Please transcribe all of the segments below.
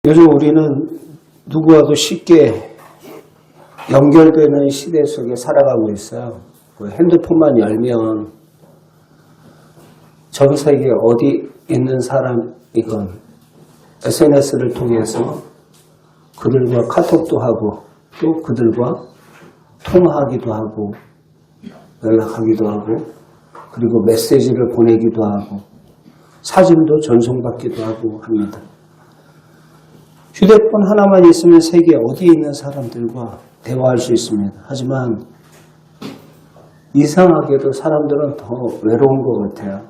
요즘 우리는 누구와도 쉽게 연결되는 시대 속에 살아가고 있어요. 그 핸드폰만 열면 전 세계 어디 있는 사람이건 SNS를 통해서 그들과 카톡도 하고 또 그들과 통화하기도 하고 연락하기도 하고 그리고 메시지를 보내기도 하고 사진도 전송받기도 하고 합니다. 휴대폰 하나만 있으면 세계 어디에 있는 사람들과 대화할 수 있습니다. 하지만 이상하게도 사람들은 더 외로운 것 같아요.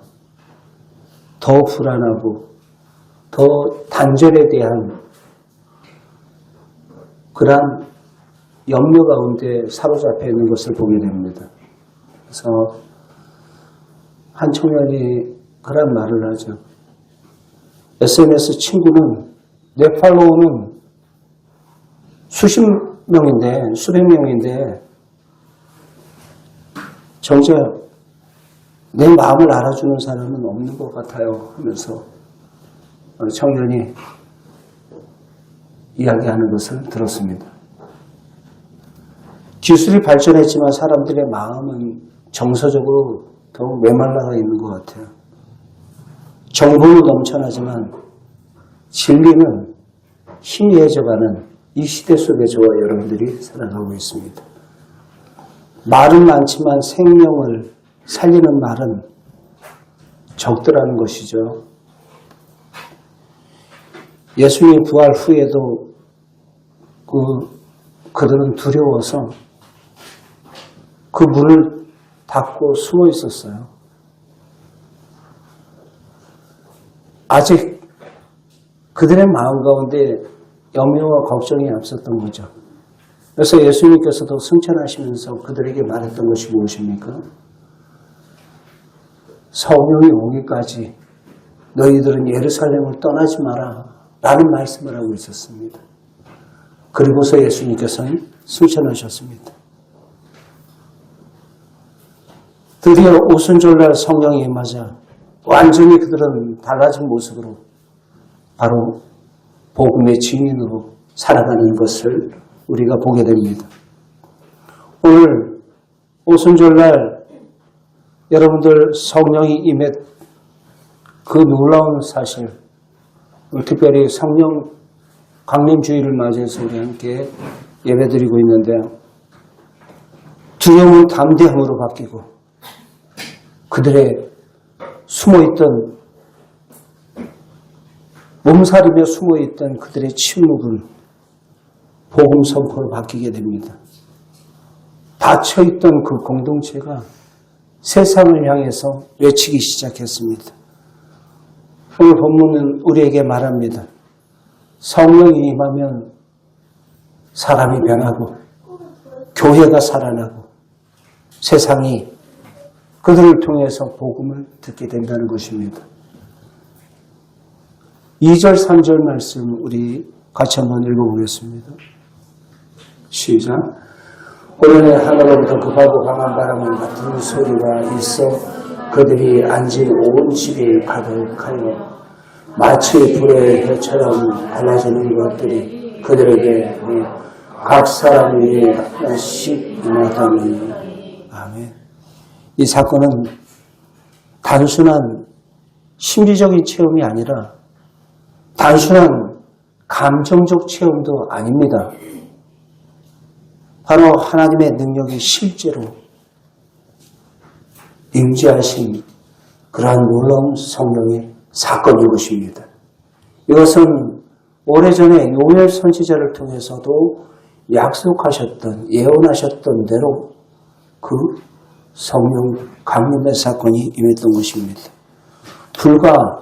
더 불안하고 더 단절에 대한 그러한 염려 가운데 사로잡혀 있는 것을 보게 됩니다. 그래서 한 청년이 그런 말을 하죠. SNS 친구는 내 팔로우는 수십 명인데, 수백 명인데, 정작 내 마음을 알아주는 사람은 없는 것 같아요 하면서 청년이 이야기하는 것을 들었습니다. 기술이 발전했지만 사람들의 마음은 정서적으로 더욱 메말라가 있는 것 같아요. 정보는 넘쳐나지만 진리는 희미해져가는 이 시대 속에 저와 여러분들이 살아가고 있습니다. 말은 많지만 생명을 살리는 말은 적더라는 것이죠. 예수님 부활 후에도 그들은 두려워서 그 문을 닫고 숨어 있었어요. 아직 그들의 마음 가운데 염려와 걱정이 앞섰던 거죠. 그래서 예수님께서도 승천하시면서 그들에게 말했던 것이 무엇입니까? 성령이 오기까지 너희들은 예루살렘을 떠나지 마라 라는 말씀을 하고 있었습니다. 그리고서 예수님께서는 승천하셨습니다. 드디어 오순절날 성령이 임하자 완전히 그들은 달라진 모습으로 바로 복음의 증인으로 살아가는 것을 우리가 보게 됩니다. 오늘 오순절날 여러분들 성령이 임했 그 놀라운 사실, 특별히 성령 강림주의를 맞이해서 우리 함께 예배드리고 있는데요. 두려움은 담대함으로 바뀌고 그들의 숨어있던 몸살이며 숨어있던 그들의 침묵은 복음 선포로 바뀌게 됩니다. 닫혀있던 그 공동체가 세상을 향해서 외치기 시작했습니다. 오늘 본문은 우리에게 말합니다. 성령이 임하면 사람이 변하고 교회가 살아나고 세상이 그들을 통해서 복음을 듣게 된다는 것입니다. 2절, 3절 말씀 우리 같이 한번 읽어보겠습니다. 시작. 오늘의 하늘로부터 급하고 강한 바람을 같은 소리가 있어 그들이 앉은 온 집이 가득하여 마치 불의 혀처럼 갈라지는 것들이 그들에게 각 사람 위에 하나씩 임하다니. 아멘. 이 사건은 단순한 심리적인 체험이 아니라 단순한 감정적 체험도 아닙니다. 바로 하나님의 능력이 실제로 임재하신 그러한 놀라운 성령의 사건인 것입니다. 이것은 오래전에 요엘 선지자를 통해서도 약속하셨던, 예언하셨던 대로 그 성령 강림의 사건이 임했던 것입니다. 불과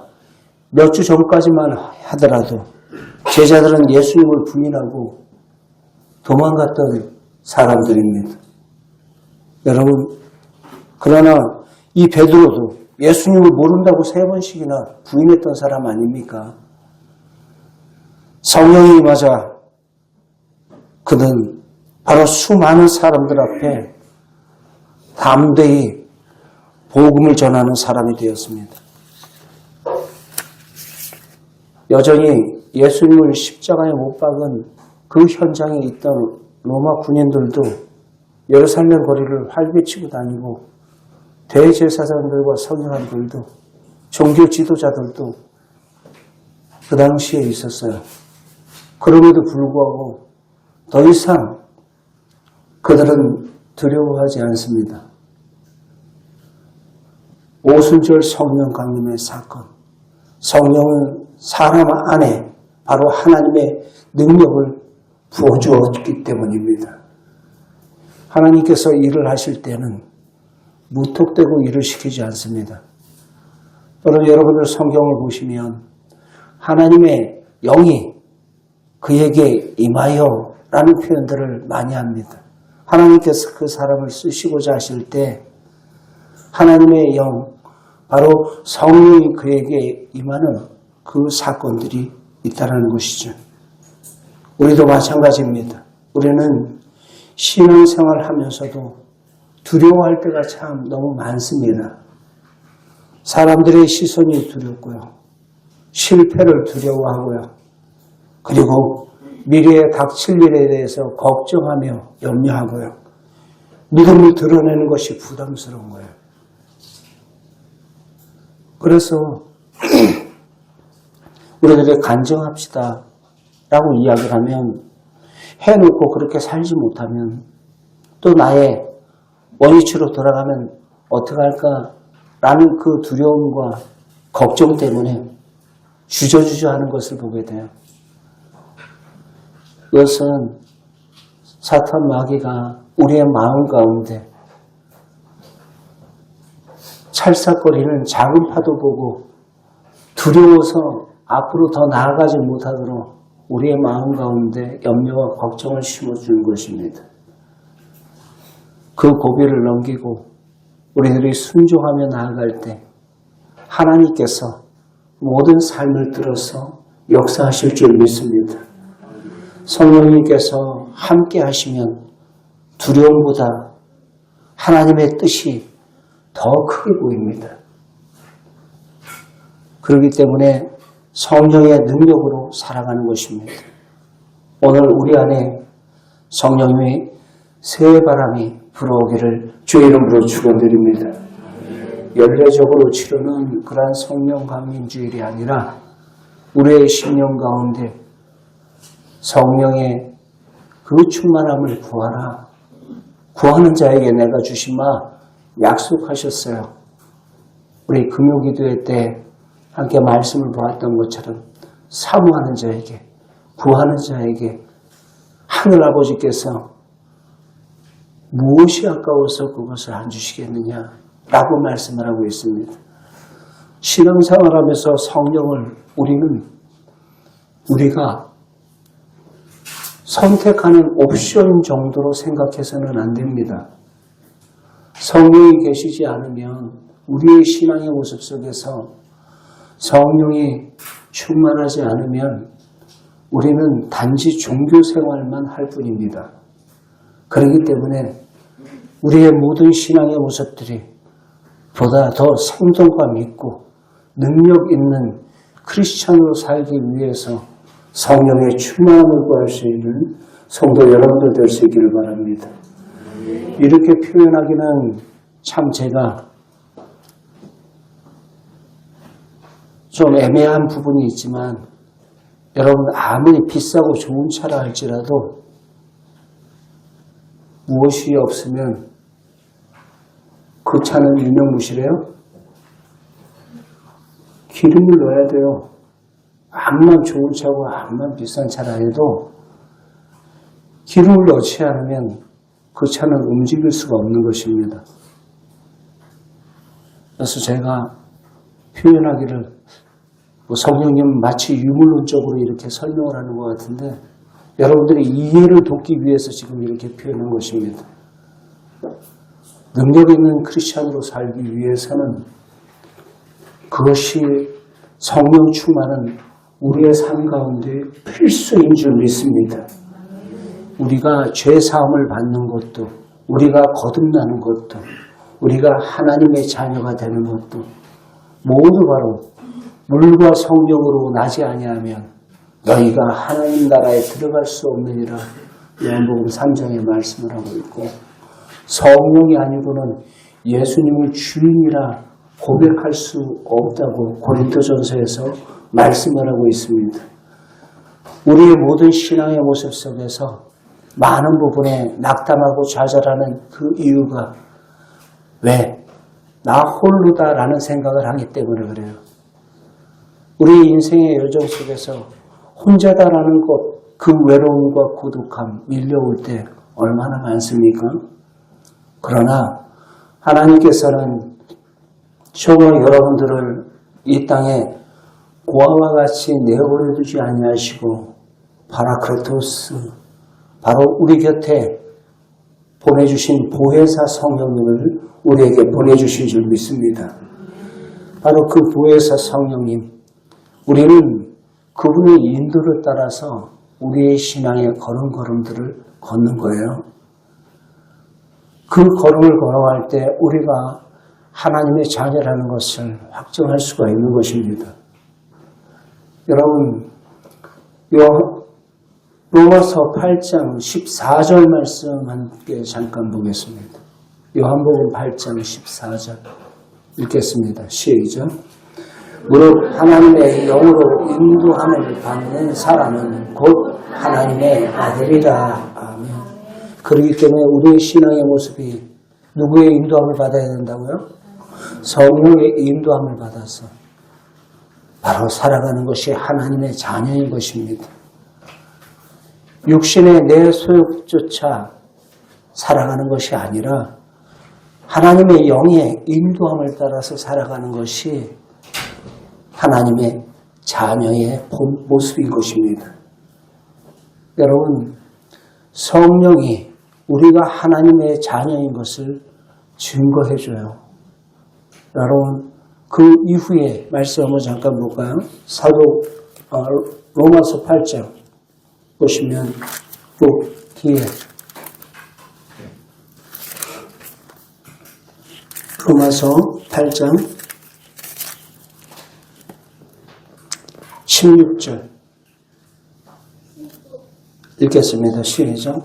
몇 주 전까지만 하더라도 제자들은 예수님을 부인하고 도망갔던 사람들입니다. 여러분, 그러나 이 베드로도 예수님을 모른다고 3번씩이나 부인했던 사람 아닙니까? 성령이 임하자 그는 바로 수많은 사람들 앞에 담대히 복음을 전하는 사람이 되었습니다. 여전히 예수님을 십자가에 못 박은 그 현장에 있던 로마 군인들도 예루살렘 거리를 활개치고 다니고 대제사장들과 서기관들도 종교 지도자들도 그 당시에 있었어요. 그럼에도 불구하고 더 이상 그들은 두려워하지 않습니다. 오순절 성령 강림의 사건, 성령은 사람 안에 바로 하나님의 능력을 부어주었기 때문입니다. 하나님께서 일을 하실 때는 무턱대고 일을 시키지 않습니다. 또는 여러분들 성경을 보시면 하나님의 영이 그에게 임하여 라는 표현들을 많이 합니다. 하나님께서 그 사람을 쓰시고자 하실 때 하나님의 영, 바로 성령이 그에게 임하는 그 사건들이 있다는 것이죠. 우리도 마찬가지입니다. 우리는 신앙생활 하면서도 두려워할 때가 참 너무 많습니다. 사람들의 시선이 두렵고요. 실패를 두려워하고요. 그리고 미래에 닥칠 일에 대해서 걱정하며 염려하고요. 믿음을 드러내는 것이 부담스러운 거예요. 그래서 우리들이 간증합시다 라고 이야기를 하면 해놓고 그렇게 살지 못하면 또 나의 원위치로 돌아가면 어떡할까 라는 그 두려움과 걱정 때문에 주저주저하는 것을 보게 돼요. 이것은 사탄 마귀가 우리의 마음 가운데 찰싹거리는 작은 파도 보고 두려워서 앞으로 더 나아가지 못하도록 우리의 마음 가운데 염려와 걱정을 심어주는 것입니다. 그 고비를 넘기고 우리들이 순종하며 나아갈 때 하나님께서 모든 삶을 들어서 역사하실 줄 믿습니다. 성령님께서 함께 하시면 두려움보다 하나님의 뜻이 더 크게 보입니다. 그렇기 때문에 성령의 능력으로 살아가는 것입니다. 오늘 우리 안에 성령의 새 바람이 불어오기를 주의 이름으로 축원드립니다. 연례적으로 치르는 그러한 성령 강림주일이 아니라 우리의 심령 가운데 성령의 그 충만함을 구하라. 구하는 자에게 내가 주시마 약속하셨어요. 우리 금요기도회 때 함께 말씀을 보았던 것처럼 사모하는 자에게, 구하는 자에게 하늘아버지께서 무엇이 아까워서 그것을 안 주시겠느냐라고 말씀을 하고 있습니다. 신앙생활하면서 성령을 우리가 선택하는 옵션 정도로 생각해서는 안 됩니다. 성령이 계시지 않으면 우리의 신앙의 모습 속에서 성령이 충만하지 않으면 우리는 단지 종교 생활만 할 뿐입니다. 그렇기 때문에 우리의 모든 신앙의 모습들이 보다 더 생동감 있고 능력 있는 크리스찬으로 살기 위해서 성령의 충만함을 구할 수 있는 성도 여러분들 될 수 있기를 바랍니다. 이렇게 표현하기는 참 제가 좀 애매한 부분이 있지만 여러분 아무리 비싸고 좋은 차라 할지라도 무엇이 없으면 그 차는 유명무실해요? 기름을 넣어야 돼요. 암만 좋은 차고 암만 비싼 차라 해도 기름을 넣지 않으면 그 차는 움직일 수가 없는 것입니다. 그래서 제가 표현하기를 성령님은 마치 유물론적으로 이렇게 설명을 하는 것 같은데 여러분들이 이해를 돕기 위해서 지금 이렇게 표현한 것입니다. 능력 있는 크리스찬으로 살기 위해서는 그것이 성령 충만은 우리의 삶 가운데 필수인 줄 믿습니다. 우리가 죄사함을 받는 것도, 우리가 거듭나는 것도, 우리가 하나님의 자녀가 되는 것도 모두 바로 물과 성령으로 나지 아니하면 너희가 하나님 나라에 들어갈 수 없느니라. 요한복음 3장에 말씀을 하고 있고, 성령이 아니고는 예수님을 주인이라 고백할 수 없다고 고린도전서에서 말씀을 하고 있습니다. 우리의 모든 신앙의 모습 속에서 많은 부분에 낙담하고 좌절하는 그 이유가 왜? 나 홀로다라는 생각을 하기 때문에 그래요. 우리 인생의 여정 속에서 혼자다라는 것, 그 외로움과 고독함 밀려올 때 얼마나 많습니까? 그러나 하나님께서는 저와 여러분들을 이 땅에 고아와 같이 내버려 두지 아니하시고 파라크레토스, 바로 우리 곁에 보내주신 보혜사 성령님을 우리에게 보내주신 줄 믿습니다. 바로 그 보혜사 성령님, 우리는 그분의 인도를 따라서 우리의 신앙의 걸음걸음들을 걷는 거예요. 그 걸음을 걸어갈 때 우리가 하나님의 자녀라는 것을 확정할 수가 있는 것입니다. 여러분, 로마서 8장 14절 말씀 함께 잠깐 보겠습니다. 요한복음 8장 14절 읽겠습니다. 시작. 무릇 하나님의 영으로 인도함을 받는 사람은 곧 하나님의 아들이라. 아멘. 그렇기 때문에 우리의 신앙의 모습이 누구의 인도함을 받아야 된다고요? 성령의 인도함을 받아서 바로 살아가는 것이 하나님의 자녀인 것입니다. 육신의 내 소욕조차 살아가는 것이 아니라 하나님의 영의 인도함을 따라서 살아가는 것이 하나님의 자녀의 본 모습인 것입니다. 여러분, 성령이 우리가 하나님의 자녀인 것을 증거해줘요. 여러분, 그 이후에 말씀 한번 잠깐 볼까요? 로마서 8장 보시면 또 뒤에 로마서 8장 16절 읽겠습니다. 시작.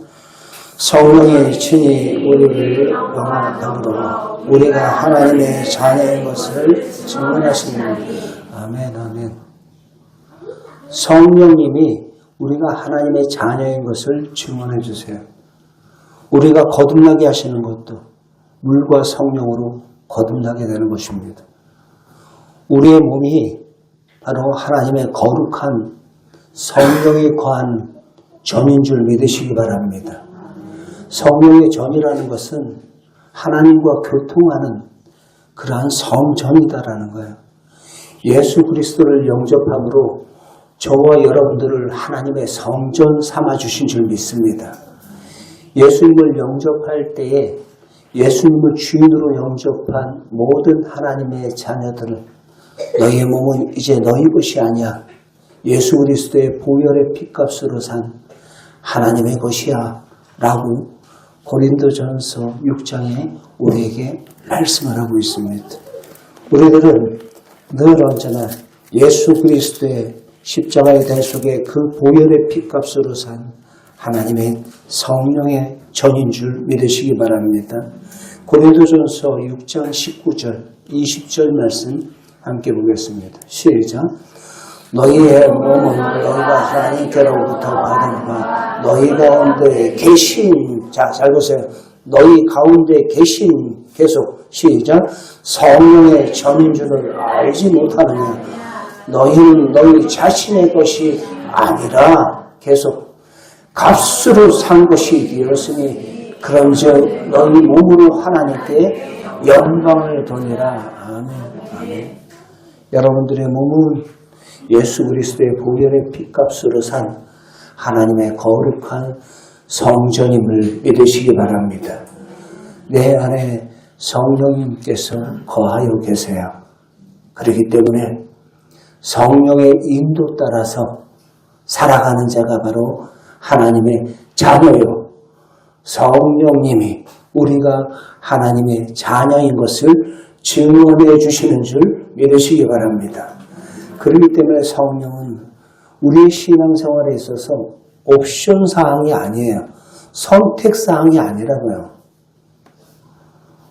성령이 친히 우리를 영화함으로 우리가 하나님의 자녀인 것을 증언하시는. 아멘, 아멘. 성령님이 우리가 하나님의 자녀인 것을 증언해 주세요. 우리가 거듭나게 하시는 것도 물과 성령으로 거듭나게 되는 것입니다. 우리의 몸이 바로 하나님의 거룩한 성령이 거한 전인 줄 믿으시기 바랍니다. 성령의 전이라는 것은 하나님과 교통하는 그러한 성전이다라는 거예요. 예수 그리스도를 영접함으로 저와 여러분들을 하나님의 성전 삼아주신 줄 믿습니다. 예수님을 영접할 때에 예수님을 주인으로 영접한 모든 하나님의 자녀들은 너희의 몸은 이제 너희 것이 아니야. 예수 그리스도의 보혈의 핏값으로 산 하나님의 것이야 라고 고린도전서 6장에 우리에게 말씀을 하고 있습니다. 우리들은 늘 언제나 예수 그리스도의 십자가의 대속에 그 보혈의 핏값으로 산 하나님의 성령의 전인 줄 믿으시기 바랍니다. 고린도전서 6장 19절 20절 말씀 함께 보겠습니다. 시작. 너희의 몸은 너희가 하나님께로부터 받은 바 너희 가운데 계신, 자, 잘 보세요. 너희 가운데 계신, 계속 시작. 성령의 전인 줄을 알지 못하느냐. 너희는 너희 자신의 것이 아니라 계속 값으로 산 것이 되었으니 그런즉 너희 몸으로 하나님께 영광을 돌리라. 아멘. 아멘. 여러분들의 몸은 예수 그리스도의 보혈의 핏값으로 산 하나님의 거룩한 성전임을 믿으시기 바랍니다. 내 안에 성령님께서 거하여 계세요. 그렇기 때문에 성령의 인도 따라서 살아가는 자가 바로 하나님의 자녀요. 성령님이 우리가 하나님의 자녀인 것을 증언해 주시는 줄 믿으시기 바랍니다. 그렇기 때문에 성령은 우리의 신앙생활에 있어서 옵션 사항이 아니에요. 선택 사항이 아니라고요.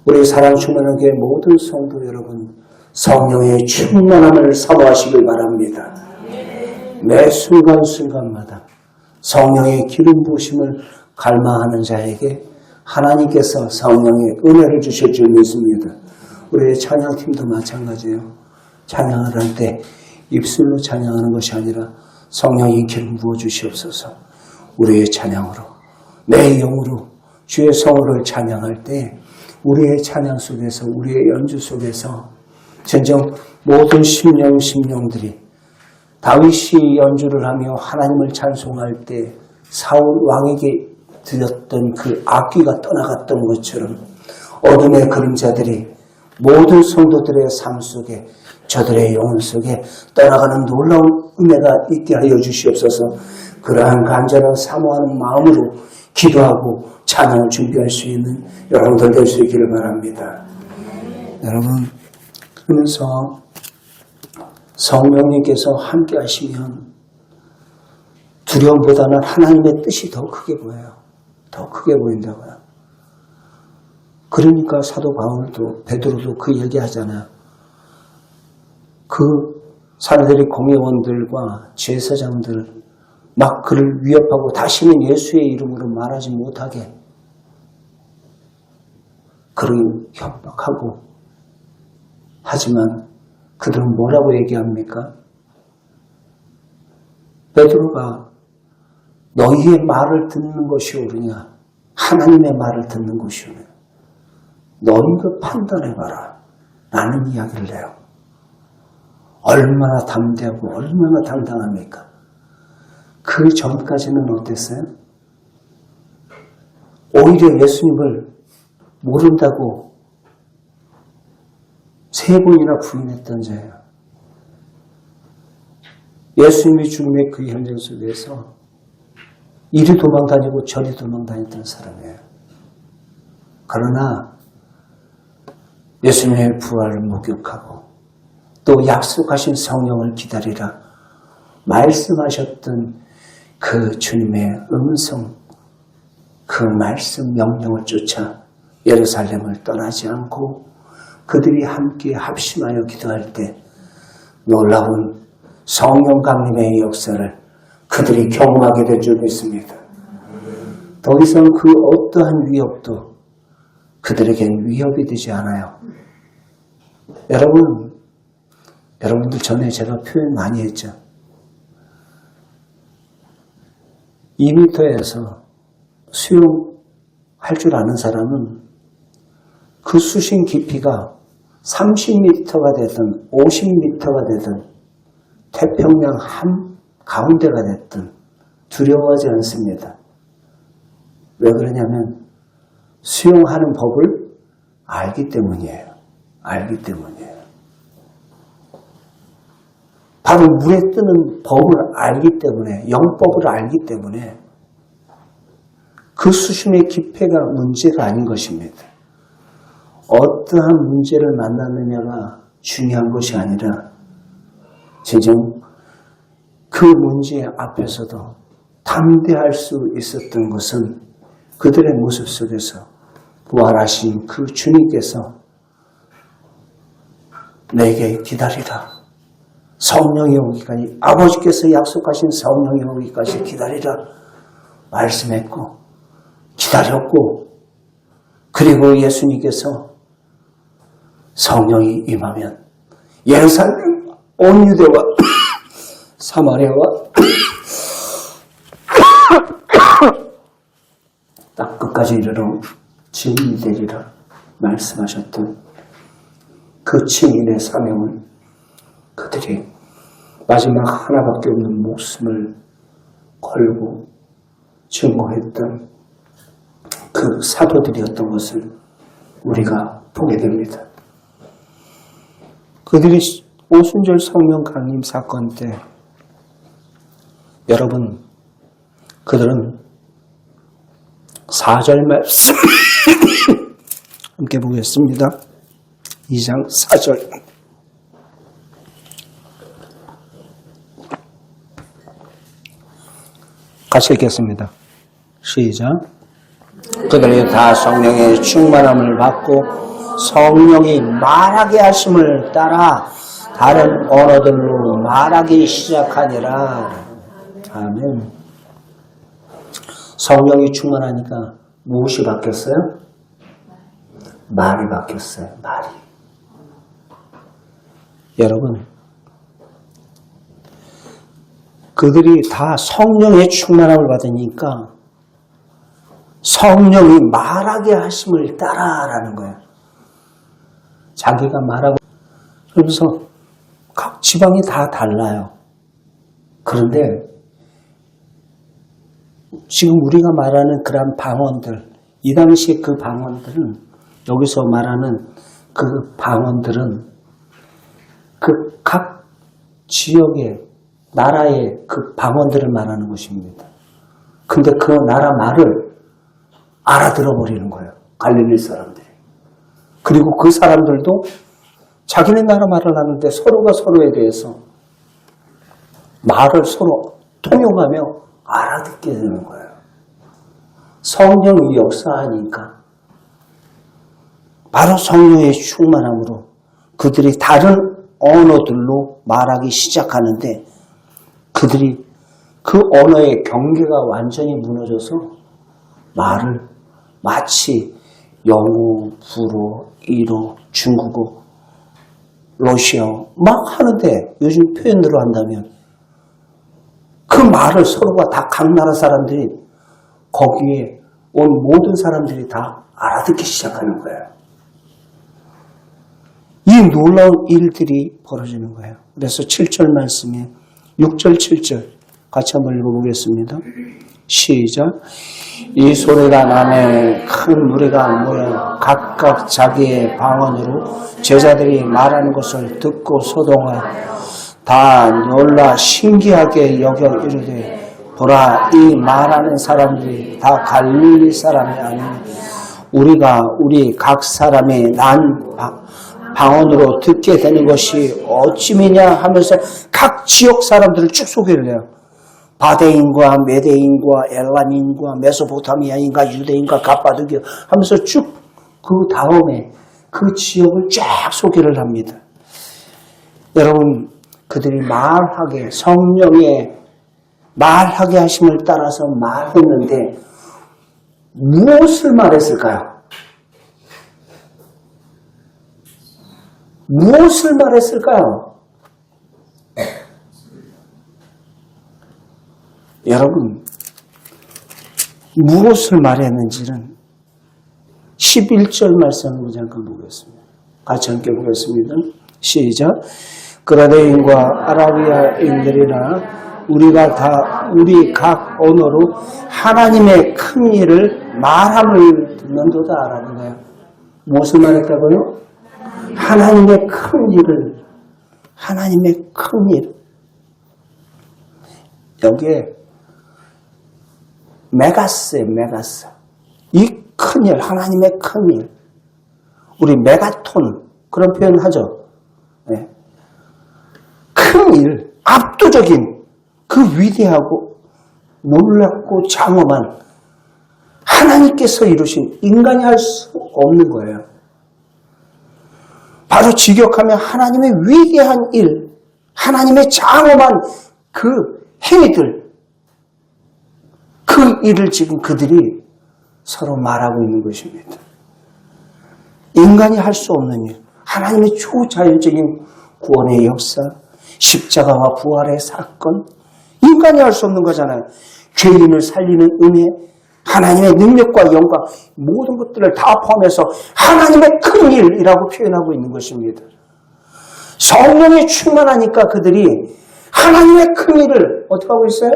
우리 사랑 충만한 교회 모든 성도 여러분, 성령의 충만함을 사모하시길 바랍니다. 매 순간순간마다 성령의 기름 부으심을 갈망하는 자에게 하나님께서 성령의 은혜를 주실 줄 믿습니다. 우리의 찬양팀도 마찬가지예요. 찬양을 할 때 입술로 찬양하는 것이 아니라 성령이 기름 부어 주시옵소서. 우리의 찬양으로, 내 영으로 주의 성호를 찬양할 때 우리의 찬양 속에서, 우리의 연주 속에서 진정 모든 심령들이 다윗이 연주를 하며 하나님을 찬송할 때 사울 왕에게 드렸던 그 악기가 떠나갔던 것처럼 어둠의 그림자들이 모든 성도들의 삶 속에, 저들의 영혼 속에 떠나가는 놀라운 은혜가 있게 하여 주시옵소서. 그러한 간절한 사모하는 마음으로 기도하고 찬양을 준비할 수 있는 여러분들 될 수 있기를 바랍니다. 여러분, 그러면서 성령님께서 함께 하시면 두려움보다는 하나님의 뜻이 더 크게 보여요. 더 크게 보인다고요. 그러니까 사도 바울도, 베드로도 그 얘기하잖아요. 그 사람들이 공회원들과 제사장들 막 그를 위협하고 다시는 예수의 이름으로 말하지 못하게 그를 협박하고, 하지만 그들은 뭐라고 얘기합니까? 베드로가 너희의 말을 듣는 것이 옳으냐, 하나님의 말을 듣는 것이 옳으냐, 너희가 판단해봐라 라는 이야기를 해요. 얼마나 담대하고 얼마나 당당합니까? 그 전까지는 어땠어요? 오히려 예수님을 모른다고 3번이나 부인했던 자예요. 예수님이 죽음의 그 현장 속에서 이리 도망다니고 저리 도망다녔던 사람이에요. 그러나 예수님의 부활을 목격하고 또 약속하신 성령을 기다리라 말씀하셨던 그 주님의 음성, 그 말씀 명령을 쫓아 예루살렘을 떠나지 않고 그들이 함께 합심하여 기도할 때 놀라운 성령 강림의 역사를 그들이 경험하게 될 줄 믿습니다. 더 이상 그 어떠한 위협도 그들에겐 위협이 되지 않아요. 여러분들 전에 제가 표현 많이 했죠. 2m에서 수영할 줄 아는 사람은 그 수심 깊이가 30m가 되든 50m가 되든 태평양 한 가운데가 됐든 두려워하지 않습니다. 왜 그러냐면 수영하는 법을 알기 때문이에요. 알기 때문이에요. 바로 물에 뜨는 법을 알기 때문에, 영법을 알기 때문에 그 수심의 깊이가 문제가 아닌 것입니다. 어떠한 문제를 만났느냐가 중요한 것이 아니라 진정 그 문제 앞에서도 담대할 수 있었던 것은 그들의 모습 속에서 부활하신 그 주님께서 내게 기다리라. 성령이 오기까지, 아버지께서 약속하신 성령이 오기까지 기다리라 말씀했고 기다렸고, 그리고 예수님께서 성령이 임하면 예루살렘 온 유대와 사마리아와 딱 끝까지 이르러 증인이 되리라 말씀하셨던 그 증인의 사명을 그들이 마지막 하나밖에 없는 목숨을 걸고 증거했던 그 사도들이었던 것을 우리가 보게 됩니다. 그들이 오순절 성령 강림 사건 때 여러분, 그들은 4절 말씀 함께 보겠습니다. 2장 4절. 같이 읽겠습니다. 시작. 그들이 다 성령의 충만함을 받고 성령이 말하게 하심을 따라 다른 언어들로 말하기 시작하니라. 아멘. 성령이 충만하니까 무엇이 바뀌었어요? 말이 바뀌었어요. 말이. 여러분, 그들이 다 성령의 충만함을 받으니까 성령이 말하게 하심을 따라라는 거예요. 자기가 말하고, 그러면서 각 지방이 다 달라요. 그런데 지금 우리가 말하는 그런 방언들, 이 당시에 그 방언들은, 여기서 말하는 그 방언들은 그 각 지역의 나라의 그 방언들을 말하는 것입니다. 근데 그 나라 말을 알아들어 버리는 거예요. 갈릴리 사람들이. 그리고 그 사람들도 자기네 나라 말을 하는데 서로가 서로에 대해서 말을 서로 통용하며 알아듣게 되는 거예요. 성령이 역사하니까 바로 성령의 충만함으로 그들이 다른 언어들로 말하기 시작하는데 그들이 그 언어의 경계가 완전히 무너져서 말을 마치 영어, 불어, 일어, 중국어, 러시아어 막 하는데 요즘 표현으로 한다면 그 말을 서로가 다 각 나라 사람들이 거기에 온 모든 사람들이 다 알아듣기 시작하는 거예요. 이 놀라운 일들이 벌어지는 거예요. 그래서 7절 말씀에 6절, 7절 같이 한번 읽어보겠습니다. 시작. 이 소리가 나매 큰 무리가 모여 각각 자기의 방언으로 제자들이 말하는 것을 듣고 소동하여 다 놀라 신기하게 여겨 이르되 보라 이 말하는 사람들이 다 갈릴리 사람이 아닌 우리 각 사람의 난 방언으로 듣게 되는 것이 어찌미냐 하면서 각 지역 사람들을 쭉 소개를 해요. 바데인과 메데인과 엘란인과 메소포타미아인과 유대인과 갑바도기아 하면서 쭉 그 다음에 그 지역을 쫙 소개를 합니다. 여러분 그들이 말하게 성령의 말하게 하심을 따라서 말했는데 무엇을 말했을까요? 무엇을 말했을까요? 여러분 무엇을 말했는지는 11절 말씀을 잠깐 보겠습니다. 같이 함께 보겠습니다. 시작. 그라데인과 아라비아인들이나 우리 각 언어로 하나님의 큰 일을 말함을 듣는도다 라는 거예요. 무엇을 말했다고요? 하나님의 큰 일을, 하나님의 큰 일. 여기에 메가스예요, 메가스. 이 큰 일, 하나님의 큰 일. 우리 메가톤, 그런 표현 하죠. 네. 큰 일, 압도적인 그 위대하고 놀랍고 장엄한 하나님께서 이루신 인간이 할 수 없는 거예요. 바로 직역하면 하나님의 위대한 일, 하나님의 장엄한 그 행위들, 그 일을 지금 그들이 서로 말하고 있는 것입니다. 인간이 할 수 없는 일, 하나님의 초자연적인 구원의 역사, 십자가와 부활의 사건, 인간이 할 수 없는 거잖아요. 죄인을 살리는 은혜, 하나님의 능력과 영광, 모든 것들을 다 포함해서 하나님의 큰 일이라고 표현하고 있는 것입니다. 성령이 충만하니까 그들이 하나님의 큰 일을 어떻게 하고 있어요?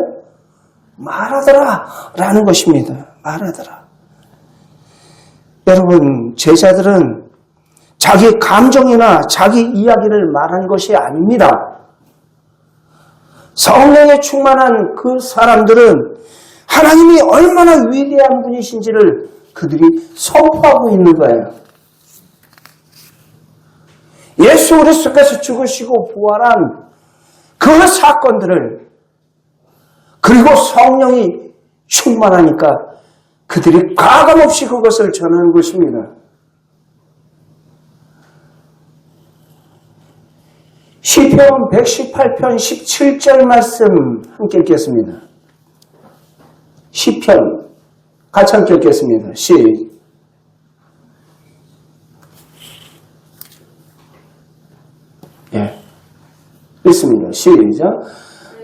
말하더라 라는 것입니다. 말하더라. 여러분, 제자들은 자기 감정이나 자기 이야기를 말한 것이 아닙니다. 성령에 충만한 그 사람들은 하나님이 얼마나 위대한 분이신지를 그들이 선포하고 있는 거예요. 예수 그리스도께서 죽으시고 부활한 그 사건들을, 그리고 성령이 충만하니까 그들이 가감없이 그것을 전하는 것입니다. 시편 118편 17절 말씀 함께 읽겠습니다. 시편 같이 함께 읽겠습니다. 읽습니다. 시작.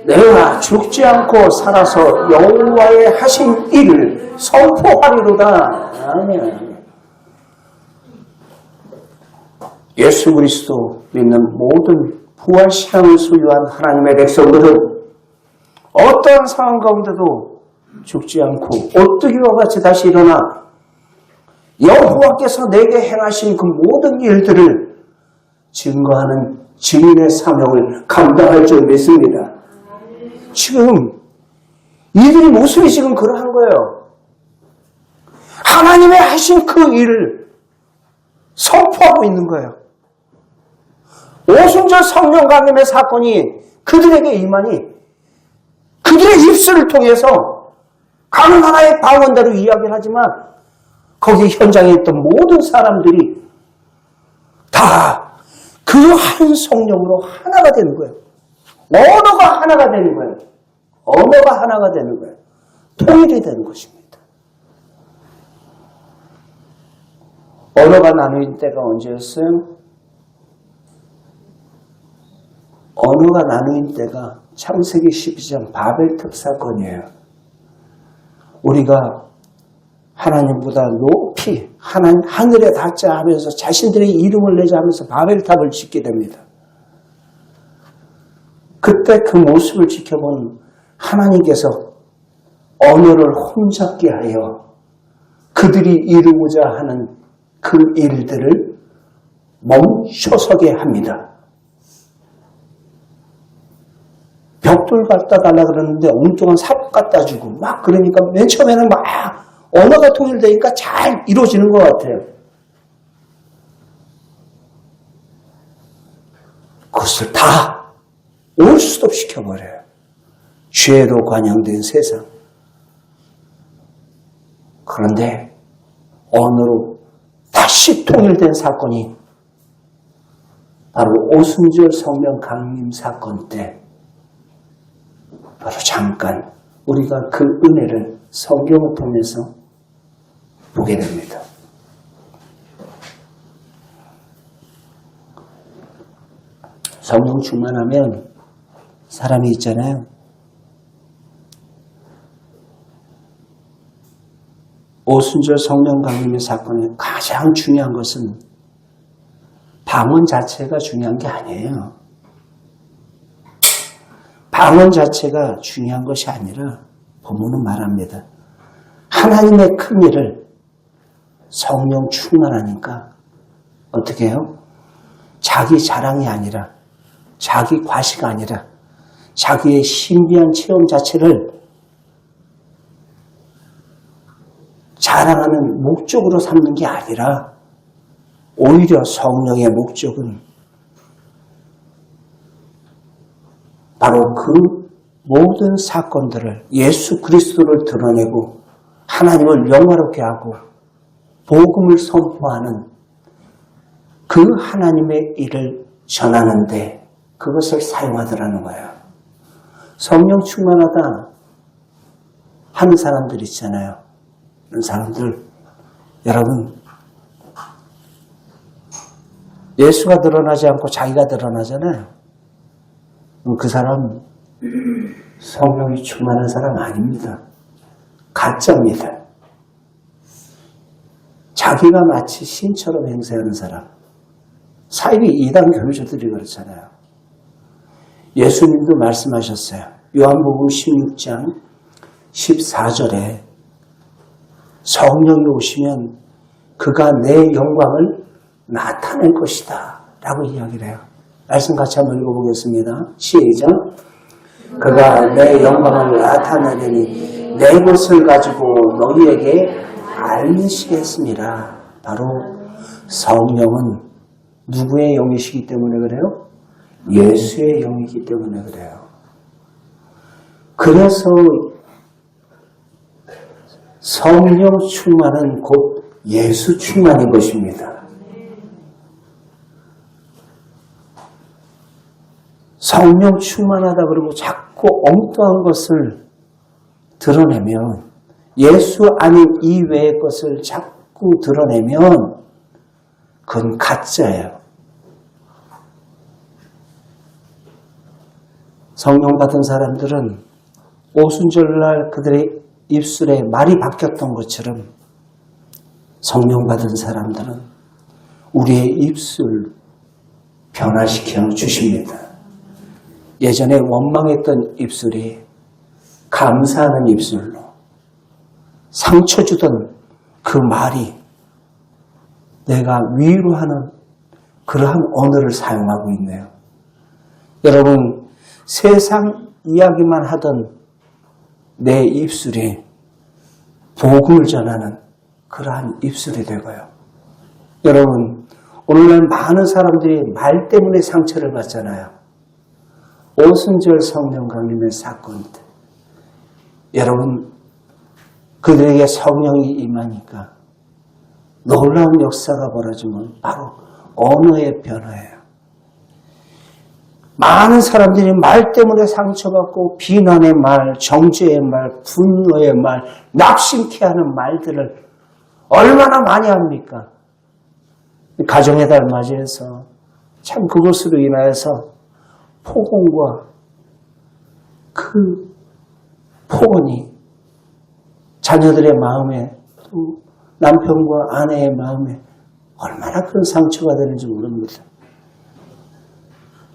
내가 죽지 않고 살아서 여호와의 하신 일을 선포하리로다. 아멘. 예수 그리스도 믿는 모든 부활신앙을 소유한 하나님의 백성들은 어떠한 상황 가운데도 죽지 않고 오뚜기와 같이 다시 일어나 여호와께서 내게 행하신 그 모든 일들을 증거하는 증인의 사명을 감당할 줄 믿습니다. 지금 이들의 모습이 지금 그러한 거예요. 하나님의 하신 그 일을 선포하고 있는 거예요. 오순절 성령 강림의 사건이 그들에게 임하니 그들의 입술을 통해서 각 나라의 방언대로 이야기를 하지만 거기 현장에 있던 모든 사람들이 다 그 한 성령으로 하나가 되는 거예요. 언어가 하나가 되는 거예요. 언어가 하나가 되는 거예요. 통일이 되는 것입니다. 언어가 나누인 때가 언제였어요? 언어가 나누인 때가 창세기 12장 바벨탑 사건이에요. 우리가 하나님보다 높이 하늘에 닿자 하면서 자신들의 이름을 내자 하면서 바벨탑을 짓게 됩니다. 그때 그 모습을 지켜본 하나님께서 언어를 혼잡게 하여 그들이 이루고자 하는 그 일들을 멈춰서게 합니다. 벽돌 갖다 달라 그러는데 엉뚱한 삽 갖다 주고 막 그러니까 맨 처음에는 막 언어가 통일되니까 잘 이루어지는 것 같아요. 그것을 다 올 수도 시켜버려요. 죄로 관영된 세상. 그런데 언어로 다시 통일된 사건이 바로 오순절 성령 강림 사건 때 바로 잠깐 우리가 그 은혜를 성경을 통해서 보게 됩니다. 성령 충만하면 사람이 있잖아요. 오순절 성령 강림의 사건의 가장 중요한 것은 방언 자체가 중요한 게 아니에요. 방언 자체가 중요한 것이 아니라 본문은 말합니다. 하나님의 큰 일을 성령 충만하니까 어떻게 해요? 자기 자랑이 아니라 자기 과시가 아니라 자기의 신비한 체험 자체를 자랑하는 목적으로 삼는 게 아니라 오히려 성령의 목적은 바로 그 모든 사건들을 예수 그리스도를 드러내고 하나님을 영화롭게 하고 복음을 선포하는 그 하나님의 일을 전하는데 그것을 사용하더라는 거예요. 성령 충만하다 하는 사람들 있잖아요. 그런 사람들 여러분 예수가 드러나지 않고 자기가 드러나잖아요. 그 사람 성령이 충만한 사람 아닙니다. 가짜입니다. 자기가 마치 신처럼 행세하는 사람. 사이비 이단 교주들이 그렇잖아요. 예수님도 말씀하셨어요. 요한복음 16장 14절에 성령이 오시면 그가 내 영광을 나타낼 것이다 라고 이야기를 해요. 말씀 같이 한번 읽어보겠습니다. 시작. 그가 내 영광을 나타내려니 내 것을 가지고 너희에게 알리시겠습니다. 바로 성령은 누구의 영이시기 때문에 그래요? 예수의 영이기 때문에 그래요. 그래서 성령 충만은 곧 예수 충만인 것입니다. 성령 충만하다 그러고 자꾸 엉뚱한 것을 드러내면, 예수 아닌 이외의 것을 자꾸 드러내면 그건 가짜예요. 성령 받은 사람들은 오순절날 그들의 입술에 말이 바뀌었던 것처럼 성령 받은 사람들은 우리의 입술 변화시켜 주십니다. 예전에 원망했던 입술이 감사하는 입술로, 상처 주던 그 말이 내가 위로하는 그러한 언어를 사용하고 있네요. 여러분, 세상 이야기만 하던 내 입술이 복음을 전하는 그러한 입술이 되고요. 여러분, 오늘날 많은 사람들이 말 때문에 상처를 받잖아요. 오순절 성령 강림의 사건 때 여러분, 그들에게 성령이 임하니까 놀라운 역사가 벌어지면 바로 언어의 변화예요. 많은 사람들이 말 때문에 상처받고 비난의 말, 정죄의 말, 분노의 말, 낙심케 하는 말들을 얼마나 많이 합니까? 가정의 달 맞이해서 참 그것으로 인하여서 폭언과 그 폭언이 자녀들의 마음에, 또 남편과 아내의 마음에 얼마나 큰 상처가 되는지 모릅니다.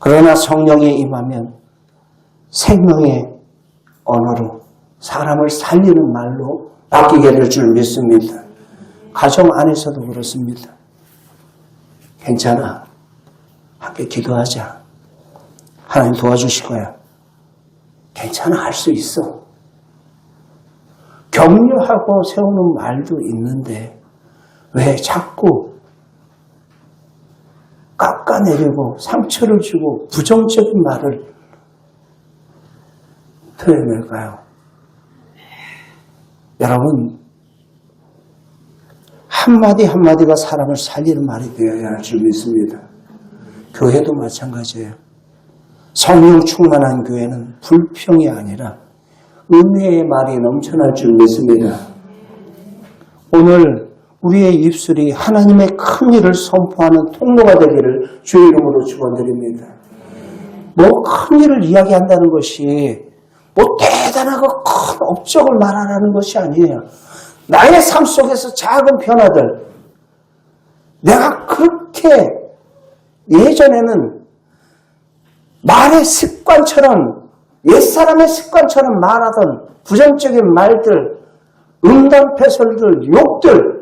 그러나 성령이 임하면 생명의 언어로 사람을 살리는 말로 바뀌게 될 줄 믿습니다. 가정 안에서도 그렇습니다. 괜찮아. 함께 기도하자. 하나님 도와주실 거야. 괜찮아. 할 수 있어. 격려하고 세우는 말도 있는데 왜 자꾸 깎아내리고 상처를 주고 부정적인 말을 표현할까요? 여러분, 한마디 한마디가 사람을 살리는 말이 되어야 할 줄 믿습니다. 교회도 마찬가지예요. 성령 충만한 교회는 불평이 아니라 은혜의 말이 넘쳐날 줄 믿습니다. 오늘 우리의 입술이 하나님의 큰 일을 선포하는 통로가 되기를 주의 이름으로 축원드립니다. 뭐 큰 일을 이야기한다는 것이 뭐 대단하고 큰 업적을 말하라는 것이 아니에요. 나의 삶 속에서 작은 변화들, 내가 그렇게 예전에는 말의 습관처럼, 옛사람의 습관처럼 말하던 부정적인 말들, 음담패설들, 욕들,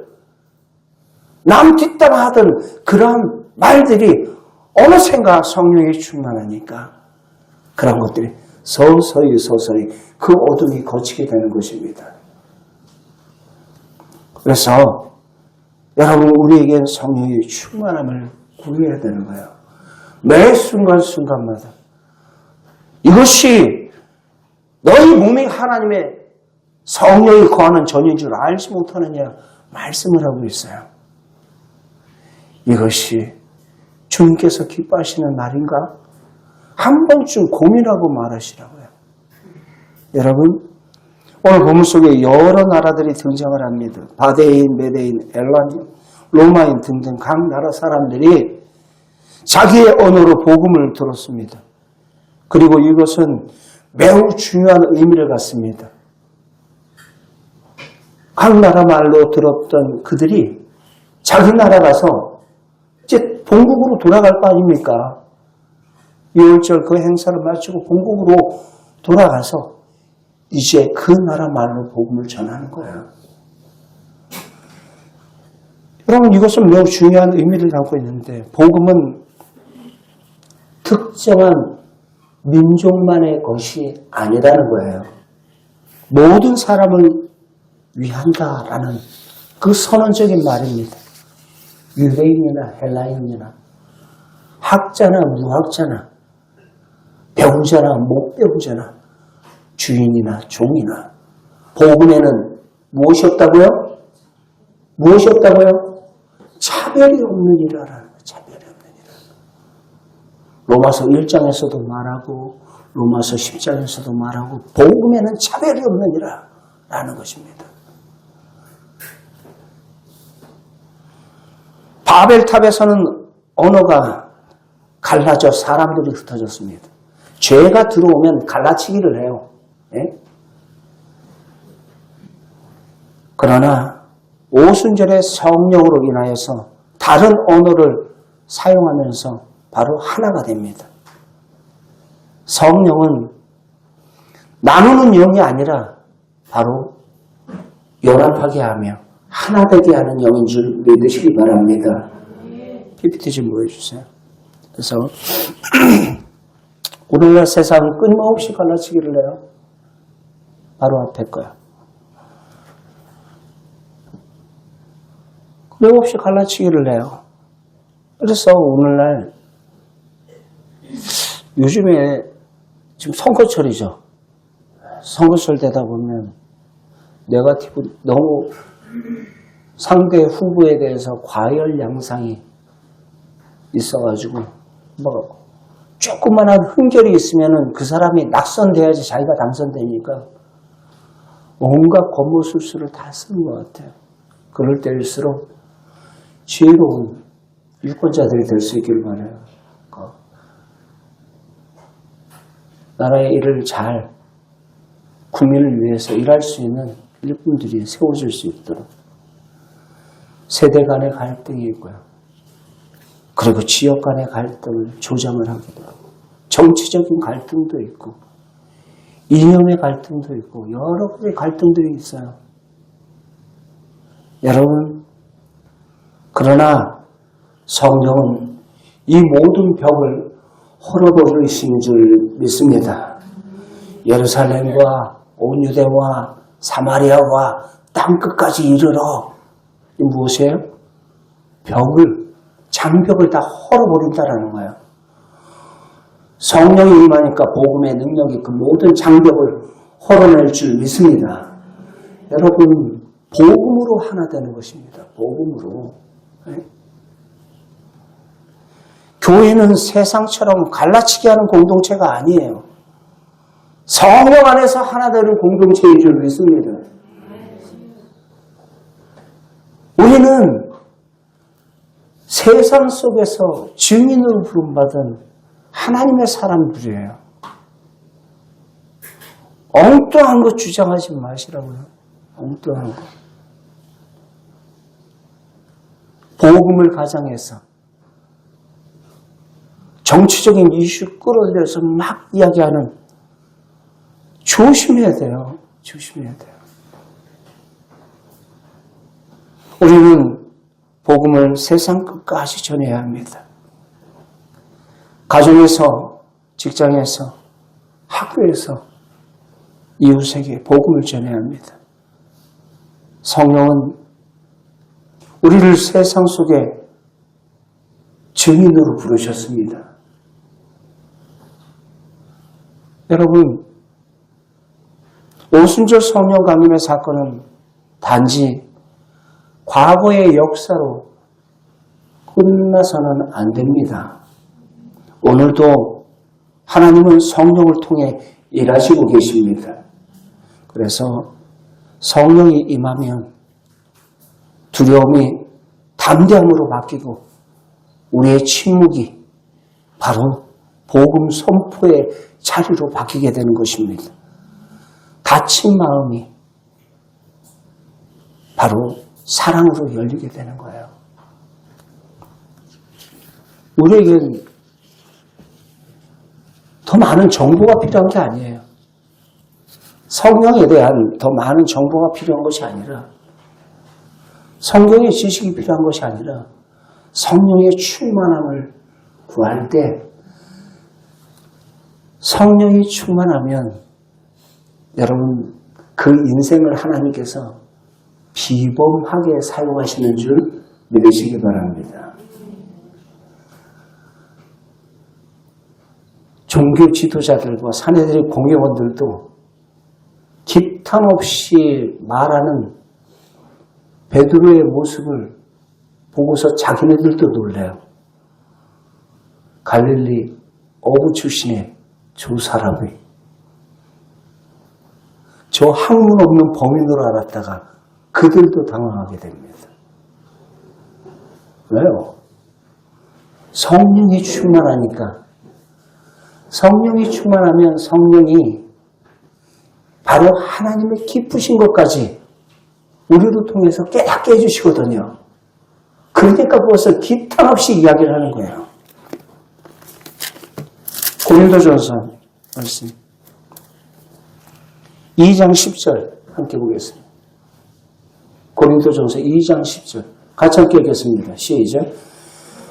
남 뒷담화하던 그런 말들이 어느샌가 성령이 충만하니까 그런 것들이 서서히 그 어둠이 거치게 되는 것입니다. 그래서 여러분, 우리에겐 성령의 충만함을 구해야 되는 거예요. 매 순간순간마다. 이것이 너희 몸이 하나님의 성령이 거하는 전인 줄 알지 못하느냐 말씀을 하고 있어요. 이것이 주님께서 기뻐하시는 날인가? 한 번쯤 고민하고 말하시라고요. 여러분, 오늘 본문 속에 여러 나라들이 등장을 합니다. 바데인, 메데인, 엘란, 로마인 등등 각 나라 사람들이 자기의 언어로 복음을 들었습니다. 그리고 이것은 매우 중요한 의미를 갖습니다. 각 나라 말로 들었던 그들이 자기 나라 가서 이제 본국으로 돌아갈 거 아닙니까? 6월절 그 행사를 마치고 본국으로 돌아가서 이제 그 나라 말로 복음을 전하는 거예요. 여러분, 이것은 매우 중요한 의미를 갖고 있는데, 복음은 특정한 민족만의 것이 아니라는 거예요. 모든 사람을 위한다라는 그 선언적인 말입니다. 유대인이나 헬라인이나 학자나 무학자나 배우자나 못 배우자나 주인이나 종이나 복음에는 무엇이 없다고요? 무엇이 없다고요? 차별이 없는 이라라는 거예요. 차별이 없는 이라. 로마서 1장에서도 말하고 로마서 10장에서도 말하고 복음에는 차별이 없는 이라라는 것입니다. 바벨탑에서는 언어가 갈라져 사람들이 흩어졌습니다. 죄가 들어오면 갈라치기를 해요. 예? 그러나 오순절의 성령으로 인하여서 다른 언어를 사용하면서 바로 하나가 됩니다. 성령은 나누는 영이 아니라 바로 연합하게 하며 하나 되게 하는 영인 줄 믿으시기 바랍니다. PPT 좀 보여주세요. 그래서 오늘날 세상은 끊임없이 갈라치기를 해요. 바로 앞에 거야. 끊임없이 갈라치기를 해요. 그래서 오늘날 요즘에 지금 선거철이죠. 선거철 되다 보면 네거티브 너무 상대 후보에 대해서 과열 양상이 있어가지고 뭐 조그만한 흠결이 있으면은 그 사람이 낙선돼야지 자기가 당선되니까 온갖 권모술수를 다 쓰는 것 같아요. 그럴 때일수록 지혜로운 유권자들이 될 수 있길 바라요. 나라의 일을 잘 국민을 위해서 일할 수 있는 일꾼들이 세워질 수 있도록 세대 간의 갈등이 있고요. 그리고 지역 간의 갈등을 조장을 하기도 하고 정치적인 갈등도 있고 이념의 갈등도 있고 여러 가지 갈등들이 있어요. 여러분, 그러나 성령은 이 모든 벽을 헐어버리시는 줄 믿습니다. 예루살렘과 온 유대와 사마리아와 땅끝까지 이르러 이 무엇이에요? 장벽을 다 헐어버린다라는 거예요. 성령이 임하니까 복음의 능력이 그 모든 장벽을 헐어낼 줄 믿습니다. 여러분, 복음으로 하나 되는 것입니다. 복음으로. 네? 교회는 세상처럼 갈라치기 하는 공동체가 아니에요. 성령 안에서 하나 되는 공동체인 줄 믿습니다. 우리는 세상 속에서 증인으로 부름받은 하나님의 사람들이에요. 엉뚱한 거 주장하지 마시라고요. 엉뚱한 거. 복음을 가장해서 정치적인 이슈 끌어들여서 막 이야기하는 조심해야 돼요. 조심해야 돼요. 우리는 복음을 세상 끝까지 전해야 합니다. 가정에서, 직장에서, 학교에서 이웃에게 복음을 전해야 합니다. 성령은 우리를 세상 속에 증인으로 부르셨습니다. 여러분, 오순절 성령 강림의 사건은 단지 과거의 역사로 끝나서는 안 됩니다. 오늘도 하나님은 성령을 통해 일하시고 계십니다. 그래서 성령이 임하면 두려움이 담대함으로 바뀌고 우리의 침묵이 바로 복음 선포의 자리로 바뀌게 되는 것입니다. 닫힌 마음이 바로 사랑으로 열리게 되는 거예요. 우리에겐 더 많은 정보가 필요한 게 아니에요. 성령에 대한 더 많은 정보가 필요한 것이 아니라 성경의 지식이 필요한 것이 아니라 성령의 충만함을 구할 때 성령이 충만하면 여러분 그 인생을 하나님께서 비범하게 사용하시는 줄 믿으시기 바랍니다. 종교 지도자들과 사내들의 공회원들도 기탄 없이 말하는 베드로의 모습을 보고서 자기네들도 놀래요. 갈릴리 어부 출신의 저 사람이 저 학문 없는 범인으로 알았다가 그들도 당황하게 됩니다. 왜요? 성령이 충만하니까. 성령이 충만하면 성령이 바로 하나님의 기쁘신 것까지 우리를 통해서 깨닫게 해주시거든요. 그러니까 그것을 기탄 없이 이야기를 하는 거예요. 고린도전서 말씀 2장 10절 함께 보겠습니다. 고린도전서 2장 10절 같이 함께 읽겠습니다. 시작.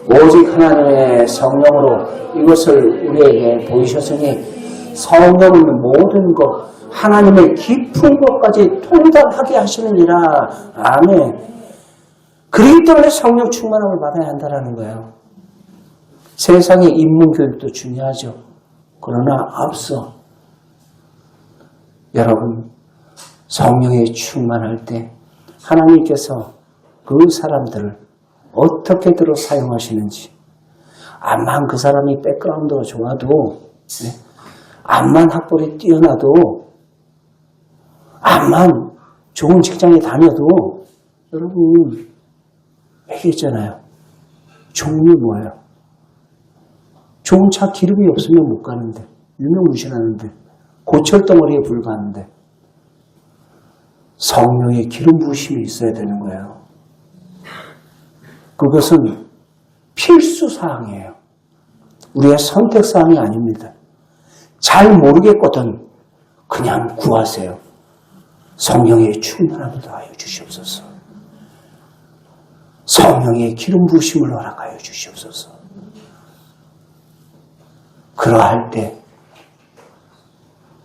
오직 하나님의 성령으로 이것을 우리에게 보이셨으니 성령은 모든 것 하나님의 깊은 것까지 통달하게 하시느니라. 아멘. 그렇기 때문에 성령 충만함을 받아야 한다는 거예요. 세상의 인문교육도 중요하죠. 그러나 앞서 여러분 성령에 충만할 때 하나님께서 그 사람들을 어떻게든 사용하시는지, 암만 그 사람이 백그라운드가 좋아도, 암만 학벌이 뛰어나도, 암만 좋은 직장에 다녀도, 여러분 얘기했잖아요. 종이 뭐예요? 좋은 차 기름이 없으면 못 가는데, 유명무실하는데, 고철덩어리에 불과한데, 성령의 기름 부으심이 있어야 되는 거예요. 그것은 필수사항이에요. 우리의 선택사항이 아닙니다. 잘 모르겠거든 그냥 구하세요. 성령의 충만함을 더하여 주시옵소서. 성령의 기름 부으심을 허락하여 주시옵소서. 그러할 때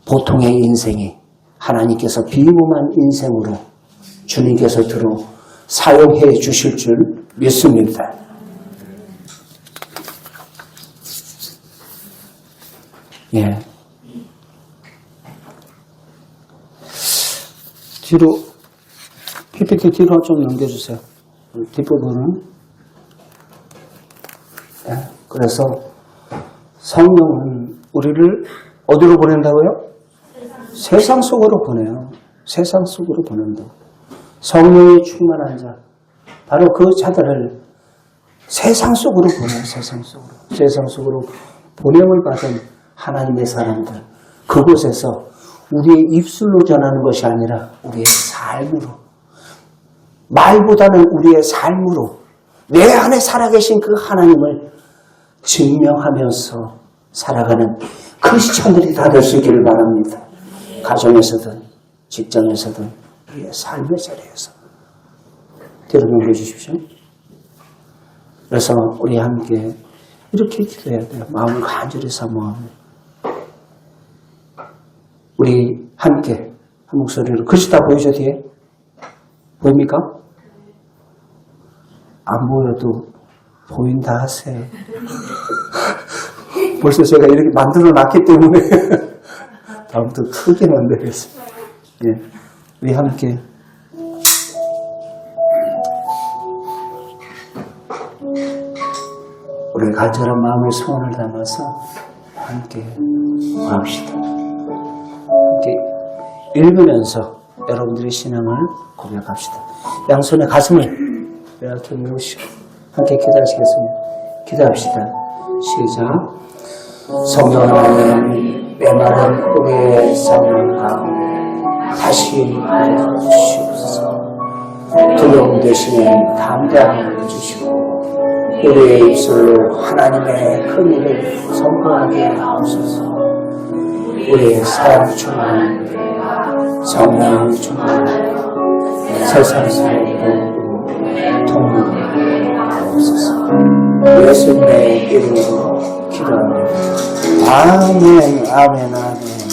보통의 인생이 하나님께서 비범한 인생으로 주님께서 들어 사용해 주실 줄 믿습니다. 예. 뒤로, PPT 뒤로 좀 넘겨주세요. 뒷부분은. 예. 그래서 성령은 우리를 어디로 보낸다고요? 세상 속으로 보내요. 세상 속으로 보낸다. 성령이 충만한 자, 바로 그 자들을 세상 속으로 보내요. 세상 속으로. 세상 속으로 보냄을 받은 하나님의 사람들. 그곳에서 우리의 입술로 전하는 것이 아니라 우리의 삶으로, 말보다는 우리의 삶으로 내 안에 살아계신 그 하나님을 증명하면서 살아가는 크리스천들이 다 될 수 있기를 바랍니다. 가정에서든 직장에서든 우리의 삶의 자리에서. 뒤로 넘겨주십시오. 그래서 우리 함께 이렇게 기도해야 돼요. 마음을 간절히 사모하며. 우리 함께 한 목소리로. 글씨 다 보이죠? 뒤에? 보입니까? 안 보여도 보인다 하세요. 벌써 제가 이렇게 만들어 놨기 때문에 다음부터 크게 만들겠습니다. 예. 우리 함께 우리 간절한 마음의 소원을 담아서 함께 구합시다. 함께 읽으면서 여러분들의 신앙을 고백합시다. 양손에 가슴을 이렇게 놓으시고 함께 기도하시겠습니다. 기도합시다. 시작. 성령 하나님, 메마른 우리의 삶 가운데 다시 하여 주시옵소서. 두려움 대신에 담대함을 주시고 우리의 입술로 하나님의 큰 일을 선포하게 하옵소서. 우리의 삶 충만, 성령 충만, 세상 살고 통하게 하옵소서. 예수님의 이름으로 기도합니다. 아멘, 아멘, 아멘.